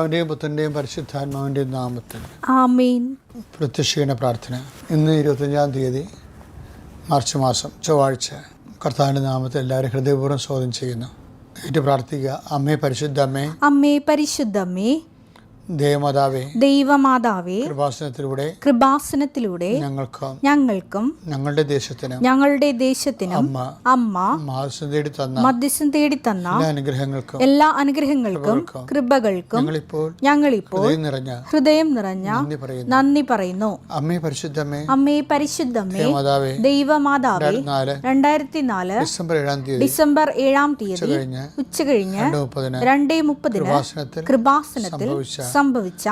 അവൻ്റെയും പുത്രൻ്റെയും പരിശുദ്ധാത്മാവിൻ്റെയും നാമത്തിൽ ആമേൻ. പ്രത്യക്ഷീണ പ്രാർത്ഥന. ഇന്ന് 25-ാം തീയതി മാർച്ച് മാസം ചൊവ്വാഴ്ച. കർത്താവിൻ്റെ നാമത്തിൽ എല്ലാവരും ഹൃദയപൂർവ്വം സ്വാഗതം ചെയ്യുന്നു. ഏറ്റു പ്രാർത്ഥിക്കുക. അമ്മേ പരിശുദ്ധ അമ്മേ, അമ്മേ പരിശുദ്ധമ്മേ, ദേവമാതാവേ, ദൈവമാതാവേ, കൃപാസനത്തിലൂടെ ഞങ്ങൾക്കും ഞങ്ങളുടെ ദേശത്തിനും അമ്മ മധ്യസ്ഥം തേടി തന്ന എല്ലാ അനുഗ്രഹങ്ങൾക്കും കൃപകൾക്കും ഞങ്ങളിപ്പോൾ ഹൃദയം നിറഞ്ഞ നന്ദി പറയുന്നു. അമ്മേ പരിശുദ്ധമ്മേ, അമ്മേ പരിശുദ്ധമ്മേ, ദൈവമാതാവേ, 2004 ഡിസംബർ 7-ാം തീയതി ഉച്ചകഴിഞ്ഞ് 2:30 കൃപാസനത്തിൽ സംഭവിച്ച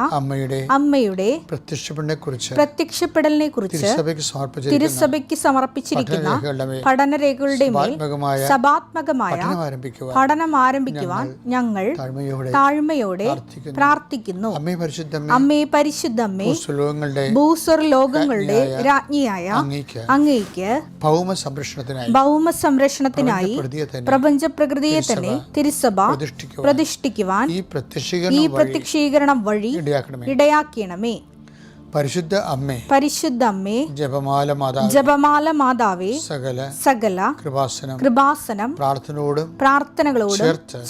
അമ്മയുടെ പ്രത്യക്ഷപ്പെടലിനെ കുറിച്ച് തിരുസഭയ്ക്ക് സമർപ്പിച്ചിരിക്കുന്ന പഠനരേഖകളുടെ മേൽ സഭാത്മകമായ പഠനം ആരംഭിക്കുവാൻ ഞങ്ങൾ താഴ്മയോടെ പ്രാർത്ഥിക്കുന്നു. അമ്മേ പരിശുദ്ധമ്മേ, ഭൂസ്വർലോകങ്ങളുടെ രാജ്ഞിയായ അങ്ങേയ്ക്ക് ഭൗമ സംരക്ഷണത്തിനായി പ്രപഞ്ച പ്രകൃതിയെ തന്നെ തിരുസഭ പ്രതിഷ്ഠിക്കുവാൻ ഈ പ്രത്യക്ഷീകരണം വഴി ഇടയാക്കണമേ. പരിശുദ്ധ അമ്മേ, ജപമാല മാതാവേ, സകല കൃപാസനം പ്രാർത്ഥനകളോടും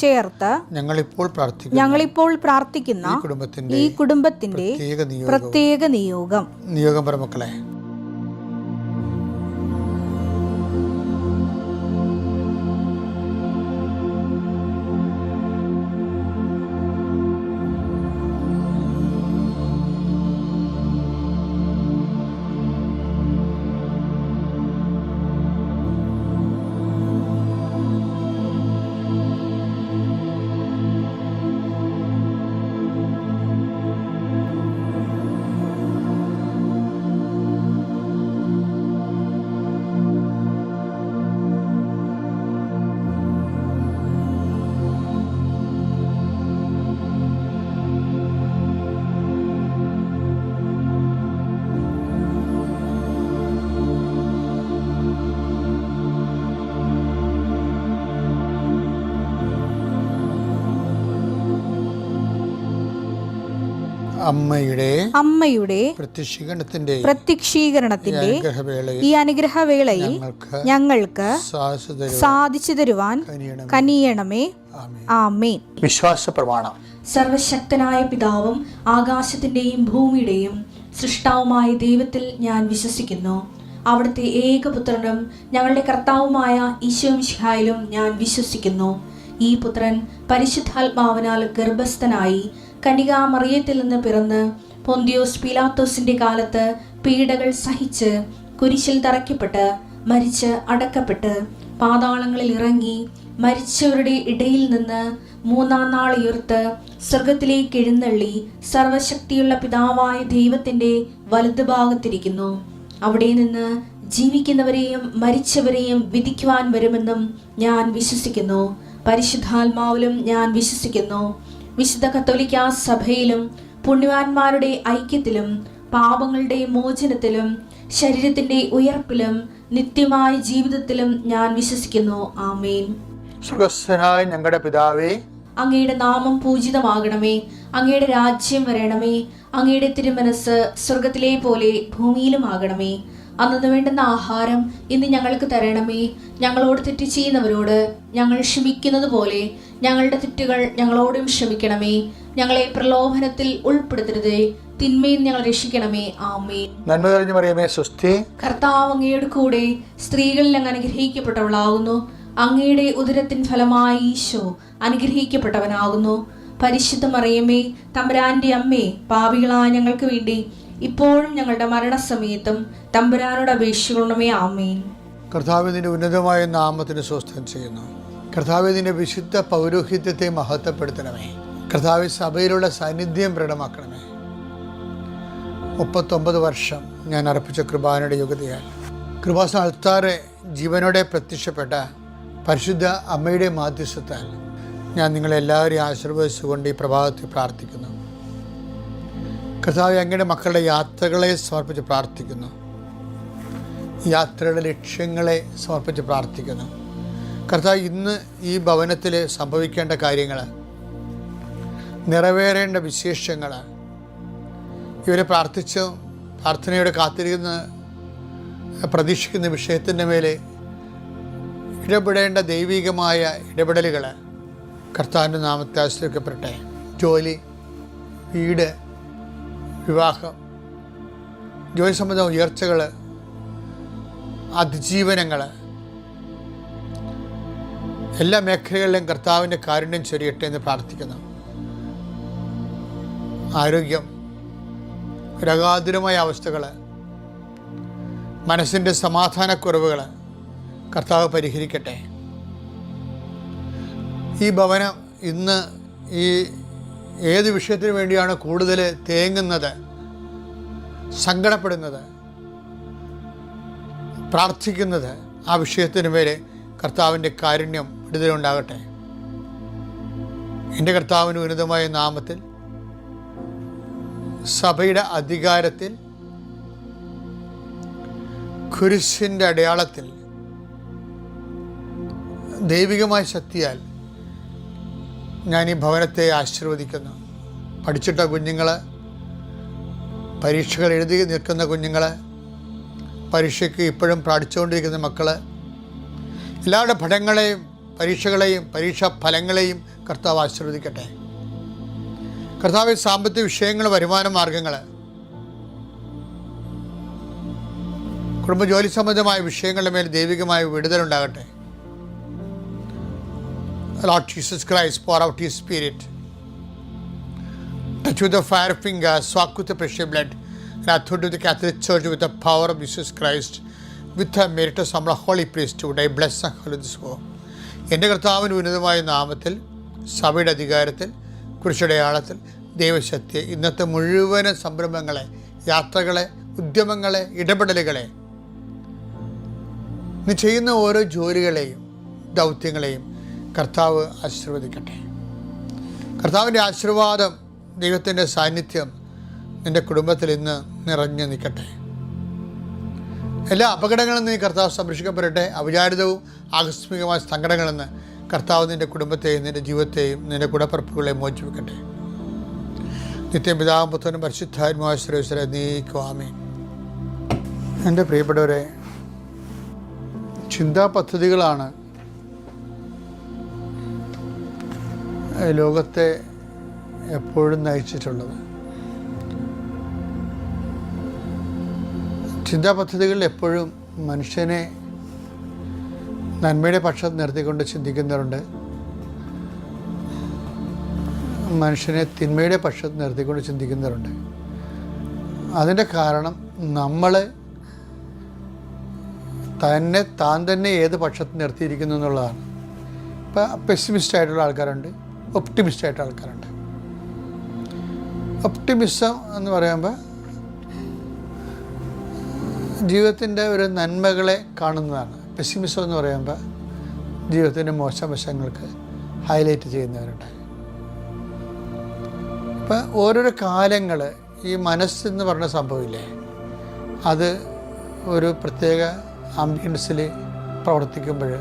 ചേർത്ത് ഞങ്ങളിപ്പോൾ പ്രാർത്ഥിക്കുന്ന ഈ കുടുംബത്തിന്റെ പ്രത്യേക നിയോഗം. മക്കളെ, അമ്മയുടെ പ്രത്യക്ഷീകരണത്തിന്റെ ഈ അനുഗ്രഹവേളയിൽ ഞങ്ങൾക്ക് സാധിച്ചു തരുവാൻ കനിയണമേ. ആമേൻ. വിശ്വാസ പ്രമാണം. സർവശക്തനായ പിതാവും ആകാശത്തിന്റെയും ഭൂമിയുടെയും സൃഷ്ടാവുമായ ദൈവത്തിൽ ഞാൻ വിശ്വസിക്കുന്നു. അവിടുത്തെ ഏകപുത്രനും ഞങ്ങളുടെ കർത്താവുമായ ഈശോ മിശിഹായിലും ഞാൻ വിശ്വസിക്കുന്നു. ഈ പുത്രൻ പരിശുദ്ധാത്മാവിനാൽ ഗർഭസ്ഥനായി കന്യകാമറിയത്തിൽ നിന്ന് പിറന്ന് പൊന്തിയോസ് പീലാത്തോസിന്റെ കാലത്ത് പീഡകൾ സഹിച്ച് കുരിശിൽ തറയ്ക്കപ്പെട്ട് മരിച്ച് അടക്കപ്പെട്ട് പാതാളങ്ങളിൽ ഇറങ്ങി മരിച്ചവരുടെ ഇടയിൽ നിന്ന് 3-ാം നാൾ ഉയർത്ത് സ്വർഗത്തിലേക്ക് എഴുന്നള്ളി സർവശക്തിയുള്ള പിതാവായ ദൈവത്തിന്റെ വലതുഭാഗത്തിരിക്കുന്നു. അവിടെ നിന്ന് ജീവിക്കുന്നവരെയും മരിച്ചവരെയും വിധിക്കുവാൻ വരുമെന്നും ഞാൻ വിശ്വസിക്കുന്നു. പരിശുദ്ധാത്മാവിലും ഞാൻ വിശ്വസിക്കുന്നു. വിശുദ്ധ കത്തോലിക്കാ സഭയിലും പുണ്യവാന്മാരുടെ ഐക്യത്തിലും പാപങ്ങളുടെ മോചനത്തിലും ശരീരത്തിന്റെ ഉയർപ്പിലും നിത്യമായ ജീവിതത്തിലും ഞാൻ വിശ്വസിക്കുന്നു. ആമേൻ. സ്വർഗ്ഗസ്ഥനായ ഞങ്ങളുടെ പിതാവേ, അങ്ങയുടെ നാമം പൂജിതമാകണമേ. അങ്ങയുടെ രാജ്യം വരണമേ. അങ്ങയുടെ തിരുമനസ് സ്വർഗത്തിലെ പോലെ ഭൂമിയിലും ആകണമേ. അന്നു വേണ്ടുന്ന ആഹാരം ഇന്ന് ഞങ്ങൾക്ക് തരണമേ. ഞങ്ങളോട് തെറ്റ് ചെയ്യുന്നവരോട് ഞങ്ങൾ ക്ഷമിക്കുന്നത് പോലെ ഞങ്ങളുടെ തെറ്റുകൾ ഞങ്ങളോടും ക്ഷമിക്കണമേ. ഞങ്ങളെ പ്രലോഭനത്തിൽ ഉൾപ്പെടുത്തരുതേ, തിന്മയിൽ ഞങ്ങൾ രക്ഷിക്കണമേ. ആമേൻ. നന്മ നിറഞ്ഞ മറിയമേ, സ്വസ്തി. കർത്താവ് അങ്ങയുടെ കൂടെ സ്ത്രീകളിൽ അങ്ങ് അനുഗ്രഹിക്കപ്പെട്ടവളാകുന്നു. അങ്ങയുടെ ഉദരത്തിൻ ഫലമായി ഈശോ അനുഗ്രഹിക്കപ്പെട്ടവനാകുന്നു. പരിശുദ്ധ മറിയമേ, തമ്പുരാന്റെ അമ്മേ, പാപികളായ ഞങ്ങൾക്ക് വേണ്ടി ഇപ്പോഴും ഞങ്ങളുടെ മരണസമയത്തും തമ്പുരാനോട് അപേക്ഷിക്കണമേ. ആമേൻ. കർത്താവേ, നിന്റെ ഉന്നതമായ നാമത്തിന് സ്വസ്ഥം ചെയ്യുന്നു. കർത്താവേ, നിന്റെ വിശുദ്ധ പൗരോഹിത്യത്തെ മഹത്വപ്പെടുത്തണമേ. കർത്താവേ, സഭയിലുള്ള സാന്നിധ്യം പ്രകടമാക്കണമേ. 39 വർഷം ഞാൻ അർപ്പിച്ച കൃപാനയുടെ യോഗ്യതയാൽ കൃപാസന അൾത്താറെ ജീവനോടെ പ്രത്യക്ഷപ്പെട്ട പരിശുദ്ധ അമ്മയുടെ മാധ്യസ്ഥത്താൽ ഞാൻ നിങ്ങളെല്ലാവരെയും ആശീർവദിച്ചുകൊണ്ട് ഈ പ്രഭാതത്തിൽ പ്രാർത്ഥിക്കുന്നു. കർത്താവേ, അങ്ങയുടെ മക്കളുടെ യാത്രകളെ സമർപ്പിച്ച് പ്രാർത്ഥിക്കുന്നു. യാത്രയുടെ ലക്ഷ്യങ്ങളെ സമർപ്പിച്ച് പ്രാർത്ഥിക്കുന്നു. കർത്താവ്, ഇന്ന് ഈ ഭവനത്തിൽ സംഭവിക്കേണ്ട കാര്യങ്ങൾ നിറവേറേണ്ട വിശേഷങ്ങൾ, ഇവരെ പ്രാർത്ഥനയോടെ കാത്തിരിക്കുന്ന പ്രതീക്ഷിക്കുന്ന വിഷയത്തിൻ്റെ മേലെ ഇടപെടേണ്ട ദൈവികമായ ഇടപെടലുകൾ കർത്താവിൻ്റെ നാമത്തെ ആശ്രയിക്കപ്പെടട്ടെ. ജോലി, വീട്, വിവാഹം, ജോലി സംബന്ധ ഉയർച്ചകൾ, അതിജീവനങ്ങൾ, എല്ലാ മേഖലകളിലും കർത്താവിൻ്റെ കാരുണ്യം ചൊരിയട്ടെ എന്ന് പ്രാർത്ഥിക്കുന്നു. ആരോഗ്യം, രോഗാതുരമായ അവസ്ഥകൾ, മനസ്സിൻ്റെ സമാധാനക്കുറവുകൾ കർത്താവ് പരിഹരിക്കട്ടെ. ഈ ഭവനം ഇന്ന് ഈ ഏത് വിഷയത്തിന് വേണ്ടിയാണ് കൂടുതൽ തേങ്ങുന്നത്, സങ്കടപ്പെടുന്നത്, പ്രാർത്ഥിക്കുന്നത്, ആ വിഷയത്തിന് മേലെ കർത്താവിൻ്റെ കാരുണ്യം വിടുതലുണ്ടാകട്ടെ. എൻ്റെ കർത്താവിന് ഉന്നതമായ നാമത്തിൽ സഭയുടെ അധികാരത്തിൽ കുരിശിൻ്റെ അടയാളത്തിൽ ദൈവികമായ ശക്തിയാൽ ഞാൻ ഈ ഭവനത്തെ ആശീർവദിക്കുന്നു. പഠിച്ചിട്ട കുഞ്ഞുങ്ങൾ, പരീക്ഷകൾ എഴുതി നിൽക്കുന്ന കുഞ്ഞുങ്ങൾ, പരീക്ഷയ്ക്ക് ഇപ്പോഴും പഠിച്ചുകൊണ്ടിരിക്കുന്ന മക്കൾ, എല്ലാവരുടെ പഠനങ്ങളെയും പരീക്ഷകളെയും പരീക്ഷാ ഫലങ്ങളെയും കർത്താവ് ആശീർവദിക്കട്ടെ. കർത്താവ് സാമ്പത്തിക വിഷയങ്ങൾ, വരുമാന മാർഗങ്ങൾ, കുടുംബജോലി സംബന്ധമായ വിഷയങ്ങളുടെ മേൽ ദൈവികമായ വിടുതലുണ്ടാകട്ടെ. Lord Jesus Christ, pour out His Spirit. Touch with the fire finger, soak with the precious blood, and authority of the Catholic Church with the power of Jesus Christ, with the merit of some holy priesthood, I bless and hallow this home. എൻ്റെ കർത്താവിന് ഉന്നതമായ നാമത്തിൽ സഭയുടെ അധികാരത്തിൽ കുരിശടയാളത്തിൽ ദൈവശക്തി ഇന്നത്തെ മുഴുവൻ സംരംഭങ്ങളെ, യാത്രകളെ, ഉദ്യമങ്ങളെ, ഇടപെടലുകളെ, നീ ചെയ്യുന്ന ഓരോ ജോലികളെയും ദൗത്യങ്ങളെയും കർത്താവ് ആശീർവദിക്കട്ടെ. കർത്താവിൻ്റെ ആശീർവാദം, ദൈവത്തിൻ്റെ സാന്നിധ്യം നിൻ്റെ കുടുംബത്തിൽ ഇന്ന് നിറഞ്ഞു നിൽക്കട്ടെ. എല്ലാ അപകടങ്ങളിൽ നിന്ന് കർത്താവ് സംരക്ഷിക്കപ്പെടട്ടെ. അവിചാരിതവും ആകസ്മികമായ സങ്കടങ്ങളിൽ നിന്ന് കർത്താവ് നിൻ്റെ കുടുംബത്തെയും നിൻ്റെ ജീവിതത്തെയും നിൻ്റെ കുടപ്പറപ്പുകളെയും മോചിപ്പിക്കട്ടെ. നിത്യം പിതാവും പുത്രനും പരിശുദ്ധാത്മാവുമായ സർവ്വേശ്വരേ നീക്കും ആമേൻ. എൻ്റെ പ്രിയപ്പെട്ടവരെ, ചിന്താ പദ്ധതികളാണ് ലോകത്തെ എപ്പോഴും നയിച്ചിട്ടുള്ളത്. ചിന്താ പദ്ധതികളിൽ എപ്പോഴും മനുഷ്യനെ നന്മയുടെ പക്ഷത്ത് നിർത്തിക്കൊണ്ട് ചിന്തിക്കുന്നവരുണ്ട്, മനുഷ്യനെ തിന്മയുടെ പക്ഷത്ത് നിർത്തിക്കൊണ്ട് ചിന്തിക്കുന്നവരുണ്ട്. അതിൻ്റെ കാരണം നമ്മൾ താൻ തന്നെ ഏത് പക്ഷത്ത് നിർത്തിയിരിക്കുന്നു എന്നുള്ളതാണ്. ഇപ്പോൾ പെസിമിസ്റ്റായിട്ടുള്ള ആൾക്കാരുണ്ട്, ഒപ്റ്റിമിസ്റ്റായിട്ടുള്ള ആൾക്കാരുണ്ട്. ഒപ്റ്റിമിസം എന്ന് പറയുമ്പോൾ ജീവിതത്തിൻ്റെ ഒരു നന്മകളെ കാണുന്നതാണ്. പെസിമിസം എന്ന് പറയുമ്പോൾ ജീവിതത്തിൻ്റെ മോശം വശങ്ങൾക്ക് ഹൈലൈറ്റ് ചെയ്യുന്നവരുണ്ട്. ഇപ്പം ഓരോരോ കാലങ്ങൾ ഈ മനസ്സെന്ന് പറഞ്ഞ സംഭവമില്ലേ, അത് ഒരു പ്രത്യേക ആംബിയൻസിൽ പ്രവർത്തിക്കുമ്പോൾ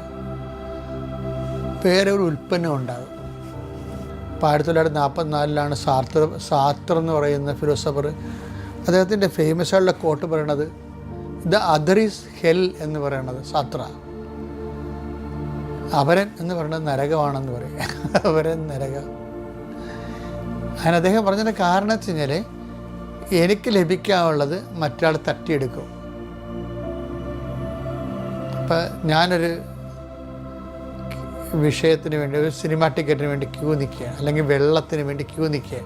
വേറെ ഒരു ഉൽപ്പന്നം ഉണ്ടാകും. ഇപ്പോൾ 1944 സാർത്തർ എന്ന് പറയുന്ന ഫിലോസഫർ, അദ്ദേഹത്തിൻ്റെ ഫേമസ് ആയിട്ടുള്ള കോട്ട് പറയണത് ദ അതർ ഈസ് ഹെൽ എന്ന് പറയണത് സാത്ര. അവരൻ എന്ന് പറയുന്നത് നരകമാണെന്ന് പറയും. അവരൻ നരകം. അതിന് അദ്ദേഹം പറഞ്ഞതിൻ്റെ കാരണം വെച്ച് കഴിഞ്ഞാൽ എനിക്ക് ലഭിക്കാനുള്ളത് മറ്റൊരാൾ തട്ടിയെടുക്കും. ഇപ്പം ഞാനൊരു വിഷയത്തിന് വേണ്ടി, ഒരു സിനിമാ ടിക്കറ്റിന് വേണ്ടി ക്യൂ നിൽക്കുക, അല്ലെങ്കിൽ വെള്ളത്തിന് വേണ്ടി ക്യൂ നിൽക്കുക.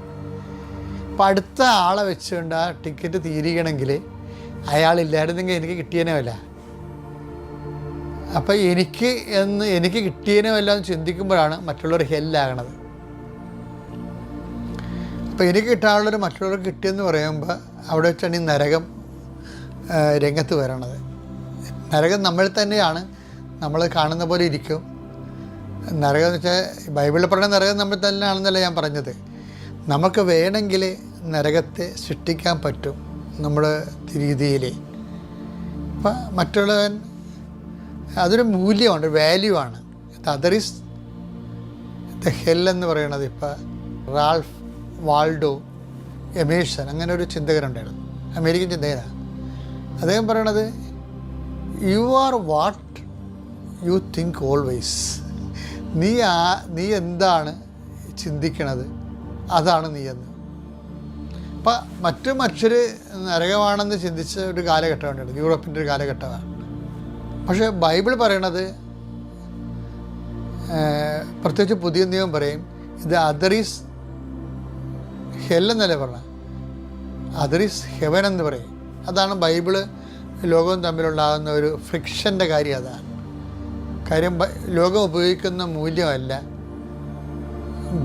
അപ്പം അടുത്ത ആളെ വെച്ചുകൊണ്ട് ആ ടിക്കറ്റ് തീരുകയാണെങ്കിൽ അയാളില്ലായിരുന്നെങ്കിൽ എനിക്ക് കിട്ടിയനമല്ല. അപ്പം എനിക്ക് കിട്ടിയനമല്ല എന്ന് ചിന്തിക്കുമ്പോഴാണ് മറ്റുള്ളവർ ഹെല്ലാകണത്. അപ്പോൾ എനിക്ക് കിട്ടാനുള്ളൊരു മറ്റുള്ളവർക്ക് കിട്ടിയെന്ന് പറയുമ്പോൾ അവിടെ വെച്ചാണ് ഈ നരകം രംഗത്ത് വരണത്. നരകം നമ്മൾ തന്നെയാണ്, നമ്മൾ കാണുന്ന പോലെ ഇരിക്കും. നരകം എന്ന് വെച്ചാൽ ബൈബിളിൽ പറയുന്ന നരകം നമ്മൾ തന്നെയാണെന്നല്ല ഞാൻ പറഞ്ഞത്. നമുക്ക് വേണമെങ്കിൽ നരകത്തെ സൃഷ്ടിക്കാൻ പറ്റും നമ്മുടെ രീതിയിൽ. അപ്പം മറ്റുള്ളവൻ അതൊരു മൂല്യമാണ്, വാല്യൂ ആണ്. അതർ ഈസ് ദ ഹെൽ എന്ന് പറയണത്. ഇപ്പം റാൾഫ് വാൾഡോ എമേഴ്സൺ, അങ്ങനെ ഒരു ചിന്തകരുണ്ടായിരുന്നു, അമേരിക്കൻ ചിന്തകനാണ്. അദ്ദേഹം പറയണത്, you are what you think always. നീ എന്താണ് ചിന്തിക്കണത് അതാണ് നീ എന്ന്. അപ്പം മറ്റു മനുഷ്യർ നരകമാണെന്ന് ചിന്തിച്ച ഒരു കാലഘട്ടമുണ്ട്, യൂറോപ്പിൻ്റെ ഒരു കാലഘട്ടമാണ്. പക്ഷേ ബൈബിൾ പറയണത്, പ്രത്യേകിച്ച് പുതിയ നിയമം പറയും, ഇത് അതർ ഈസ് ഹെൽ എന്നല്ലേ പറഞ്ഞത്, അതർ ഈസ് ഹെവൻ എന്ന് പറയും. അതാണ് ബൈബിള് ലോകവും തമ്മിലുണ്ടാകുന്ന ഒരു ഫ്രിക്ഷൻ്റെ കാര്യം. അതാണ് കാര്യം. ലോകം ഉപയോഗിക്കുന്ന മൂല്യമല്ല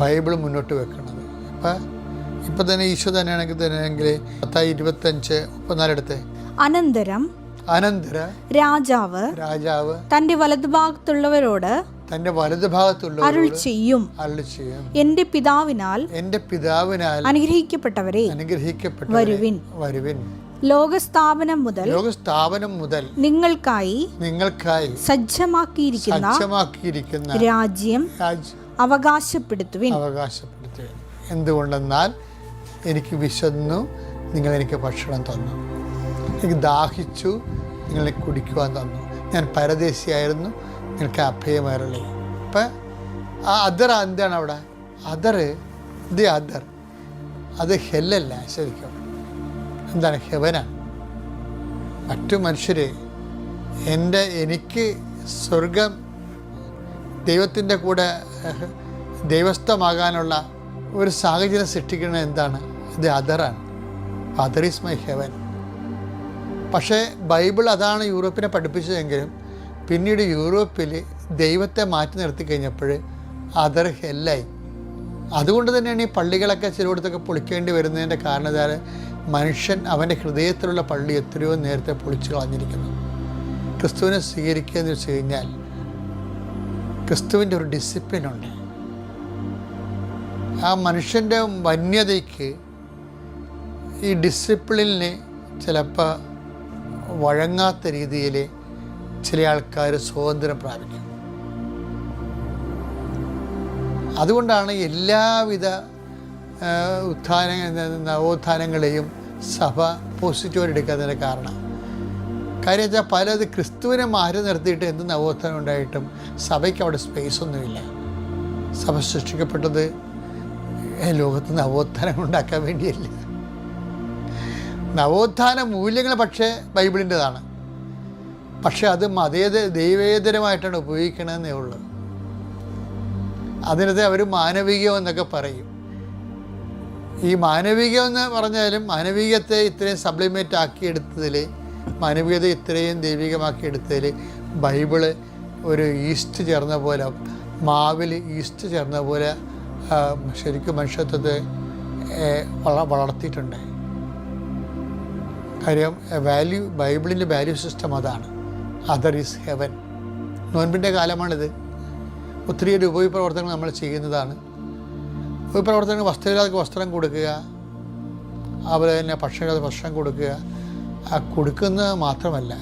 ബൈബിൾ മുന്നോട്ട് വെക്കുന്നത്. ഇപ്പം തന്നെ ഈശോ തന്നെയാണെങ്കിൽ 25:34 എടുത്ത്, അനന്തര രാജാവ് തന്റെ വലതുഭാഗത്തുള്ളവരോട് അരുൾ ചെയ്യും, എന്റെ പിതാവിനാൽ അനുഗ്രഹിക്കപ്പെട്ടവരെ വരുവിൻ. ലോകസ്ഥാപനം മുതൽ നിങ്ങൾക്കായി സജ്ജമാക്കിയിരിക്കുന്ന രാജ്യം അവകാശപ്പെടുത്തുവിൻ. എന്തുകൊണ്ടെന്നാൽ എനിക്ക് വിശന്നു, നിങ്ങൾ എനിക്ക് ഭക്ഷണം തന്നു, എനിക്ക് ദാഹിച്ചു, നിങ്ങളെ കുടിക്കുവാൻ തന്നു, ഞാൻ പരദേശിയായിരുന്നു, നിങ്ങൾക്ക് അഭയമേറലേ. ഇപ്പം ആ അതർ എന്താണ് അവിടെ? അതർ അത് ഹെല്ലല്ല, ശരിക്കും എന്താണ്? ഹെവനാണ്. മറ്റു മനുഷ്യർ എനിക്ക് സ്വർഗം ദൈവത്തിൻ്റെ കൂടെ ദൈവസ്ഥമാകാനുള്ള ഒരു സാഹചര്യം സൃഷ്ടിക്കുന്നത് എന്താണ്? ഇത് അതറാണ്. Other is my heaven. പക്ഷേ ബൈബിൾ അതാണ് യൂറോപ്പിനെ പഠിപ്പിച്ചതെങ്കിലും പിന്നീട് യൂറോപ്പിൽ ദൈവത്തെ മാറ്റി നിർത്തി കഴിഞ്ഞപ്പോൾ അതർ ഹെല്ലായി. അതുകൊണ്ട് തന്നെയാണ് ഈ പള്ളികളൊക്കെ ചിലയിടത്തൊക്കെ പൊളിക്കേണ്ടി വരുന്നതിൻ്റെ കാരണം ഇതാണ്. മനുഷ്യൻ അവൻ്റെ ഹൃദയത്തിലുള്ള പള്ളി എത്രയോ നേരത്തെ പൊളിച്ചു കളഞ്ഞിരിക്കുന്നു. ക്രിസ്തുവിനെ സ്വീകരിക്കുക എന്ന് വെച്ച് കഴിഞ്ഞാൽ ക്രിസ്തുവിൻ്റെ ഒരു ഡിസിപ്ലിനുണ്ട്. ആ മനുഷ്യൻ്റെ വന്യതയ്ക്ക് ഈ ഡിസിപ്ലിന് ചിലപ്പോൾ വഴങ്ങാത്ത രീതിയിൽ ചില ആൾക്കാർ സ്വാതന്ത്ര്യം പ്രാപിക്കും. അതുകൊണ്ടാണ് എല്ലാവിധ നവോത്ഥാനങ്ങളെയും സഭ പോസിറ്റീവായിട്ട് എടുക്കുന്നതിൻ്റെ കാരണം. കാര്യം വെച്ചാൽ പലത് ക്രിസ്തുവിനെ മാറ്റി നിർത്തിയിട്ട് എന്ത് നവോത്ഥാനം ഉണ്ടായിട്ടും സഭയ്ക്ക് അവിടെ സ്പേസൊന്നുമില്ല. സഭ സൃഷ്ടിക്കപ്പെട്ടത് ലോകത്ത് നവോത്ഥാനം ഉണ്ടാക്കാൻ വേണ്ടിയല്ല. നവോത്ഥാന മൂല്യങ്ങൾ പക്ഷേ ബൈബിളിൻ്റെതാണ്. പക്ഷെ അത് ദൈവേതരമായിട്ടാണ് ഉപയോഗിക്കണമെന്നേ ഉള്ളൂ. അതിനകത്ത് അവർ മാനവികം എന്നൊക്കെ പറയും. ഈ മാനവികം എന്ന് പറഞ്ഞാലും മാനവികത്തെ ഇത്രയും സബ്ലിമേറ്റ് ആക്കിയെടുത്തതിൽ, മാനവികത ഇത്രയും ദൈവികമാക്കിയെടുത്തതിൽ ബൈബിള് ഒരു ഈസ്റ്റ് ചേർന്ന പോലെ, മാവിൽ ഈസ്റ്റ് ചേർന്ന പോലെ ശരിക്കും മനുഷ്യത്വത്തെ വളർത്തിയിട്ടുണ്ട്. കാര്യം ബൈബിളിൻ്റെ വാല്യൂ സിസ്റ്റം അതാണ്. Other is heaven. നോൻപിൻ്റെ കാലമാണിത്. ഒത്തിരിയേറെ ഉപയോഗപ്രവർത്തനങ്ങൾ നമ്മൾ ചെയ്യുന്നതാണ്. ഉപയോഗപ്രവർത്തനങ്ങൾ വസ്ത്രമില്ലാതെ വസ്ത്രം കൊടുക്കുക, അതുപോലെ തന്നെ ഭക്ഷണമില്ലാതെ ഭക്ഷണം കൊടുക്കുക. ആ കൊടുക്കുന്നത് മാത്രമല്ല,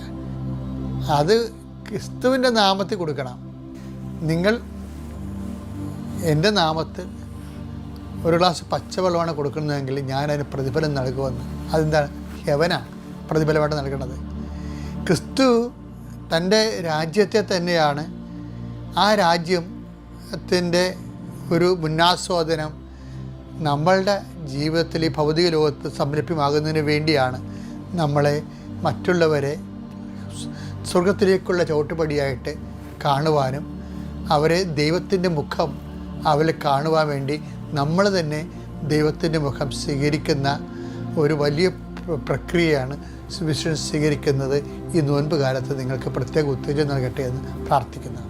അത് ക്രിസ്തുവിൻ്റെ നാമത്തിൽ കൊടുക്കണം. നിങ്ങൾ എൻ്റെ നാമത്തിൽ ഒരു ഗ്ലാസ് പച്ചവെള്ളമാണ് കൊടുക്കുന്നതെങ്കിൽ ഞാനതിന് പ്രതിഫലം നൽകുമെന്ന്. അതെന്താണ്? ഹെവനാണ് പ്രതിഫലമായിട്ട് നൽകുന്നത്. ക്രിസ്തു തൻ്റെ രാജ്യത്തെ തന്നെയാണ്, ആ രാജ്യത്തിൻ്റെ ഒരു മുന്നാസ്വാദനം നമ്മളുടെ ജീവിതത്തിൽ ഈ ഭൗതിക ലോകത്ത് സംരംഭ്യമാകുന്നതിന് വേണ്ടിയാണ് നമ്മളെ മറ്റുള്ളവരെ സ്വർഗത്തിലേക്കുള്ള ചവിട്ടുപടിയായിട്ട് കാണുവാനും അവരെ ദൈവത്തിൻ്റെ മുഖം അവരെ കാണുവാൻ വേണ്ടി നമ്മൾ തന്നെ ദൈവത്തിൻ്റെ മുഖം സ്വീകരിക്കുന്ന ഒരു വലിയ പ്രക്രിയയാണ് സുവിശേഷം സ്വീകരിക്കുന്നത്. ഈ നോൻപ് കാലത്ത് നിങ്ങൾക്ക് പ്രത്യേക ഉത്തേജനം നൽകട്ടെ എന്ന് പ്രാർത്ഥിക്കുന്നു.